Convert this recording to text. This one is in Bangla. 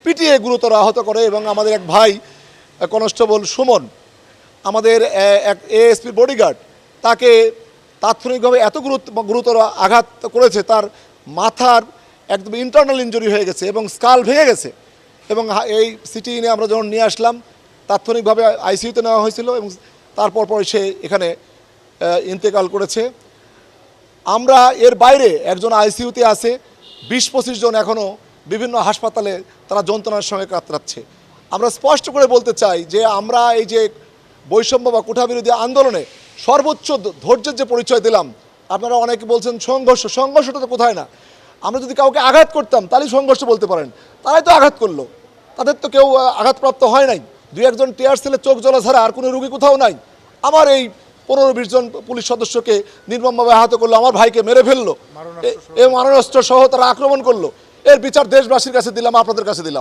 পিটিয়ে গুরুতর আহত করে এবং আমাদের এক ভাই কনস্টেবল সুমন আমাদের এক এএসপির বডিগার্ড তাকে তাৎক্ষণিকভাবে এত গুরুতর আঘাত করেছে, তার মাথার একদম ইন্টারনাল ইনজুরি হয়ে গেছে এবং স্কাল ভেঙে গেছে। এবং এই সিটি নিয়ে আমরা যখন নিয়ে আসলাম তাৎক্ষণিকভাবে আইসিইউতে নেওয়া হয়েছিল এবং তারপর পরে সে এখানে ইন্তেকাল করেছে। আমরা এর বাইরে একজন আইসিইউতে আছে, 20-25 জন এখনও বিভিন্ন হাসপাতালে তারা যন্ত্রণার সঙ্গে কাতরাচ্ছে। আমরা স্পষ্ট করে বলতে চাই যে আমরা এই যে বৈষম্য বা কোঠাবিরোধী আন্দোলনে সর্বোচ্চ ধৈর্যের যে পরিচয় দিলাম, আপনারা অনেকে বলছেন সংঘর্ষটা তো কোথায় না। আমরা যদি কাউকে আঘাত করতাম তাহলেই সংঘর্ষ বলতে পারেন, তারাই তো আঘাত করলো, তাদের তো কেউ আঘাতপ্রাপ্ত হয় নাই। 2-1 টিয়ার সেলে চোখ জ্বলা ছাড়া আর কোনো রুগী কোথাও নাই। আমার এই 15-20 জন পুলিশ সদস্যকে নির্মমভাবে আহত করলো, আমার ভাইকে মেরে ফেললো, এই মারণাস্ত্র সহ তারা আক্রমণ করলো। এর বিচার দেশবাসীর কাছে দিলাম, আপনাদের কাছে দিলাম।